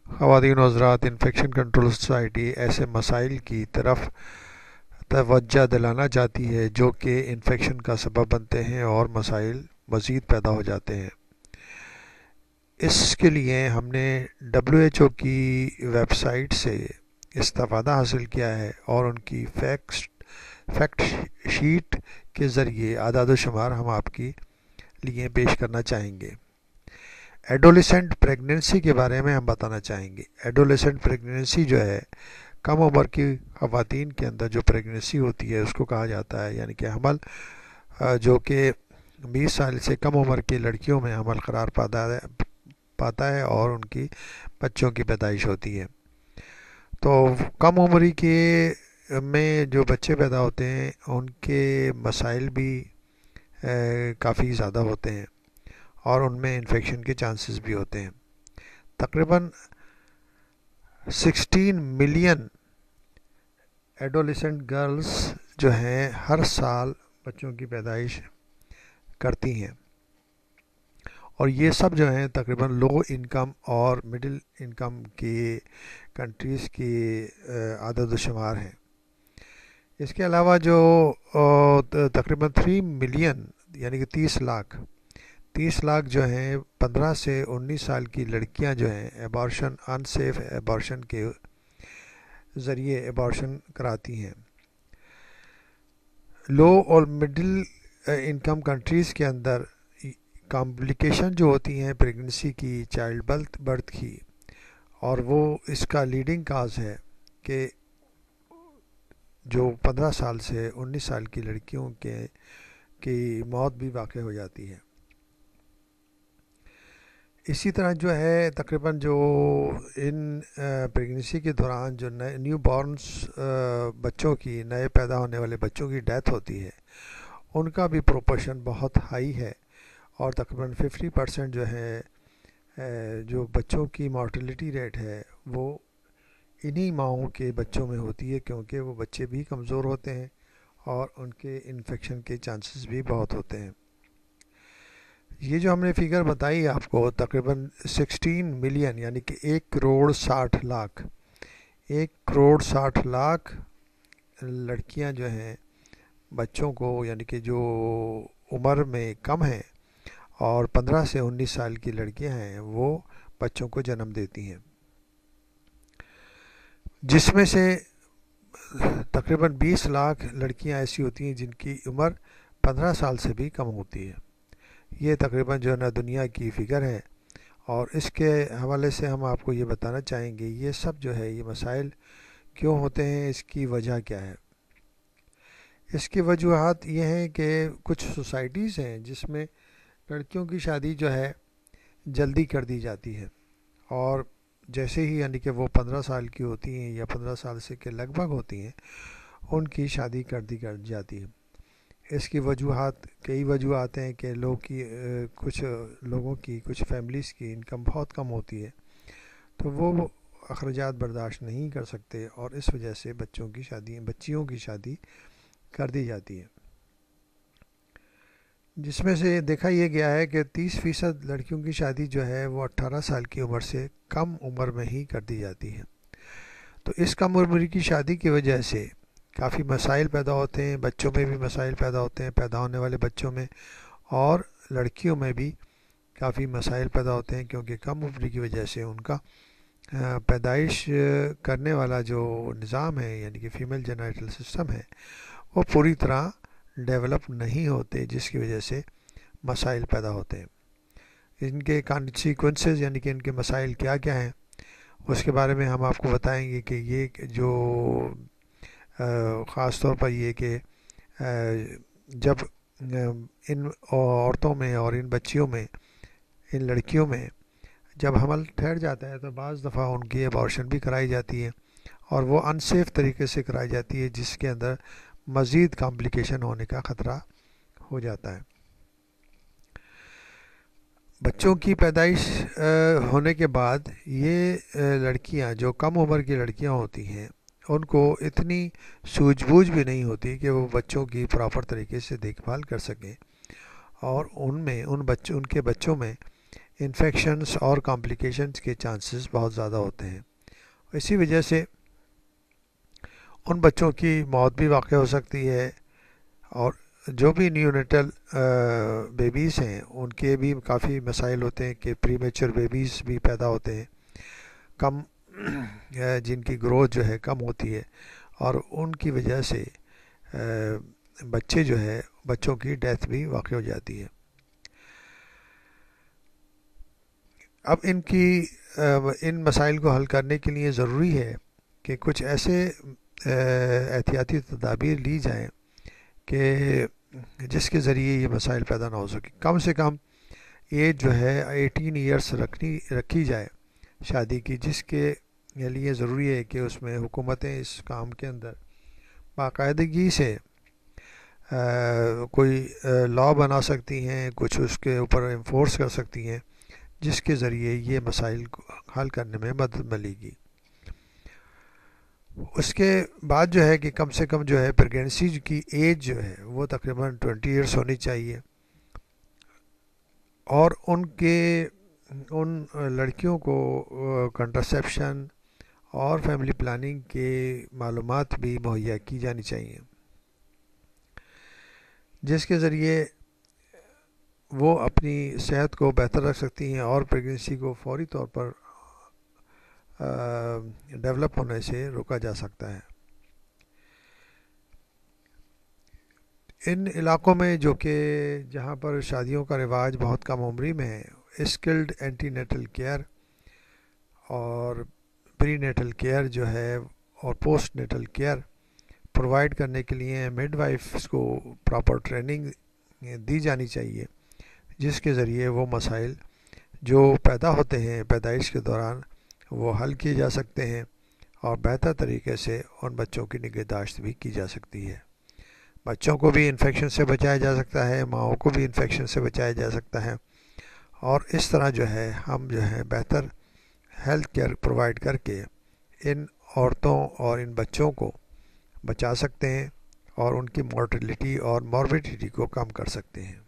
خواتین و حضرات، انفیکشن کنٹرول سوسائٹی ایسے مسائل کی طرف توجہ دلانا چاہتی ہے جو کہ انفیکشن کا سبب بنتے ہیں اور مسائل مزید پیدا ہو جاتے ہیں۔ اس کے لیے ہم نے WHO کی ویب سائٹ سے استفادہ حاصل کیا ہے اور ان کی فیکٹ شیٹ کے ذریعے اعداد و شمار ہم آپ کی لیے پیش کرنا چاہیں گے۔ ایڈولیسنٹ پریگننسی کے بارے میں ہم بتانا چاہیں گے۔ ایڈولیسنٹ پریگننسی جو ہے کم عمر کی خواتین کے اندر جو پریگننسی ہوتی ہے اس کو کہا جاتا ہے، یعنی کہ حمل جو کہ 20 سال سے کم عمر کی لڑکیوں میں حمل قرار پاتا ہے اور ان کی بچوں کی پیدائش ہوتی ہے۔ تو کم عمری کے میں جو بچے پیدا ہوتے ہیں ان کے مسائل بھی کافی زیادہ ہوتے ہیں اور ان میں انفیکشن کے چانسز بھی ہوتے ہیں۔ تقریباً 16 ملین ایڈولیسنٹ گرلز جو ہیں ہر سال بچوں کی پیدائش کرتی ہیں، اور یہ سب جو ہیں تقریباً لو انکم اور مڈل انکم کی کنٹریز کی عدد و شمار ہیں۔ اس کے علاوہ جو تقریباً 3 ملین یعنی کہ 30 لاکھ جو ہیں 15 سے 19 سال کی لڑکیاں جو ہیں انسیف ایبارشن کے ذریعے ایبارشن کراتی ہیں۔ لو اور مڈل انکم کنٹریز کے اندر کمپلیکیشن جو ہوتی ہیں پریگننسی کی، چائلڈ برتھ کی، اور وہ اس کا لیڈنگ کاز ہے کہ جو 15 سال سے 19 سال کی لڑکیوں کی موت بھی واقع ہو جاتی ہے۔ اسی طرح جو ہے تقریباً جو ان پریگننسی کے دوران جو نیو بورنس بچوں کی، نئے پیدا ہونے والے بچوں کی ڈیتھ ہوتی ہے، ان کا بھی پروپورشن بہت ہائی ہے، اور تقریباً 50% جو ہے جو بچوں کی مارٹیلٹی ریٹ ہے وہ انہی ماؤں کے بچوں میں ہوتی ہے، کیونکہ وہ بچے بھی کمزور ہوتے ہیں اور ان کے انفیکشن کے چانسز بھی بہت ہوتے ہیں۔ یہ جو ہم نے فگر بتائی آپ کو تقریباً 16 ملین یعنی کہ 1 کروڑ 60 لاکھ لڑکیاں جو ہیں بچوں کو، یعنی کہ جو عمر میں کم ہیں اور 15 سے 19 سال کی لڑکیاں ہیں، وہ بچوں کو جنم دیتی ہیں، جس میں سے تقریباً 20 لاکھ لڑکیاں ایسی ہوتی ہیں جن کی عمر 15 سال سے بھی کم ہوتی ہے۔ یہ تقریباً جو ہے نا دنیا کی فگر ہے، اور اس کے حوالے سے ہم آپ کو یہ بتانا چاہیں گے یہ سب جو ہے یہ مسائل کیوں ہوتے ہیں، اس کی وجہ کیا ہے۔ اس کی وجوہات یہ ہیں کہ کچھ سوسائٹیز ہیں جس میں لڑکیوں کی شادی جو ہے جلدی کر دی جاتی ہے، اور جیسے ہی یعنی کہ وہ 15 سال کی ہوتی ہیں یا 15 سال سے کے لگ بھگ ہوتی ہیں ان کی شادی کر جاتی ہے۔ اس کی وجوہات کئی وجوہات ہیں کہ کچھ لوگوں کی، کچھ فیملیز کی انکم بہت کم ہوتی ہے، تو وہ اخراجات برداشت نہیں کر سکتے اور اس وجہ سے بچیوں کی شادی کر دی جاتی ہے، جس میں سے دیکھا یہ گیا ہے کہ 30% لڑکیوں کی شادی جو ہے وہ 18 سال کی عمر سے کم عمر میں ہی کر دی جاتی ہے۔ تو اس کم عمر کی شادی کی وجہ سے کافی مسائل پیدا ہوتے ہیں، بچوں میں بھی مسائل پیدا ہوتے ہیں، پیدا ہونے والے بچوں میں، اور لڑکیوں میں بھی کافی مسائل پیدا ہوتے ہیں، کیونکہ کم عمر کی وجہ سے ان کا پیدائش کرنے والا جو نظام ہے یعنی کہ فیمیل جینیٹل سسٹم ہے وہ پوری طرح ڈیولپ نہیں ہوتے، جس کی وجہ سے مسائل پیدا ہوتے ہیں۔ ان کے کانسیکوینسز یعنی کہ ان کے مسائل کیا کیا ہیں اس کے بارے میں ہم آپ کو بتائیں گے کہ یہ جو خاص طور پر یہ کہ جب ان عورتوں میں اور ان بچیوں میں، ان لڑکیوں میں جب حمل ٹھہر جاتا ہے تو بعض دفعہ ان کی ایبارشن بھی کرائی جاتی ہے، اور وہ انسیف طریقے سے کرائی جاتی ہے، جس کے اندر مزید کمپلیکیشن ہونے کا خطرہ ہو جاتا ہے۔ بچوں کی پیدائش ہونے کے بعد یہ لڑکیاں جو کم عمر کی لڑکیاں ہوتی ہیں ان کو اتنی سوجھ بوجھ بھی نہیں ہوتی کہ وہ بچوں کی پراپر طریقے سے دیکھ بھال کر سکیں، اور ان کے بچوں میں انفیکشنز اور کمپلیکیشنز کے چانسز بہت زیادہ ہوتے ہیں. اسی وجہ سے ان بچوں کی موت بھی واقع ہو سکتی ہے، اور جو بھی نیونیٹل بیبیز ہیں ان کے بھی کافی مسائل ہوتے ہیں کہ پری میچور بیبیز بھی پیدا ہوتے ہیں کم جن کی گروتھ جو ہے کم ہوتی ہے، اور ان کی وجہ سے بچوں کی ڈیتھ بھی واقع ہو جاتی ہے. اب ان مسائل کو حل کرنے کے لیے ضروری ہے کہ کچھ ایسے احتیاطی تدابیر لی جائیں کہ جس کے ذریعے یہ مسائل پیدا نہ ہو سکے. کم سے کم ایج جو ہے 18 ایئرس رکھی جائے شادی کی، جس کے لیے ضروری ہے کہ اس میں حکومتیں اس کام کے اندر باقاعدگی سے کوئی لا بنا سکتی ہیں، کچھ اس کے اوپر انفورس کر سکتی ہیں، جس کے ذریعے یہ مسائل کو حل کرنے میں مدد ملے گی. اس کے بعد جو ہے کہ کم سے کم جو ہے پریگنینسی کی ایج جو ہے وہ تقریباً 20 ایئرس ہونی چاہیے، اور ان لڑکیوں کو کنٹرسیپشن اور فیملی پلاننگ کے معلومات بھی مہیا کی جانی چاہیے، جس کے ذریعے وہ اپنی صحت کو بہتر رکھ سکتی ہیں اور پریگنینسی کو فوری طور پر ڈیولپ ہونے سے روکا جا سکتا ہے. ان علاقوں میں جو کہ جہاں پر شادیوں کا رواج بہت کم عمری میں ہے، اسکلڈ اینٹی نیٹل کیئر اور پری نیٹل کیئر جو ہے اور پوسٹ نیٹل کیئر پرووائڈ کرنے کے لیے مڈ وائفس کو پراپر ٹریننگ دی جانی چاہیے، جس کے ذریعے وہ مسائل جو پیدا ہوتے ہیں پیدائش کے دوران وہ حل کیے جا سکتے ہیں، اور بہتر طریقے سے ان بچوں کی نگہداشت بھی کی جا سکتی ہے. بچوں کو بھی انفیکشن سے بچایا جا سکتا ہے، ماؤں کو بھی انفیکشن سے بچایا جا سکتا ہے، اور اس طرح جو ہے ہم جو ہے بہتر ہیلتھ کیئر پرووائڈ کر کے ان عورتوں اور ان بچوں کو بچا سکتے ہیں اور ان کی مورٹیلٹی اور موربیڈیٹی کو کم کر سکتے ہیں.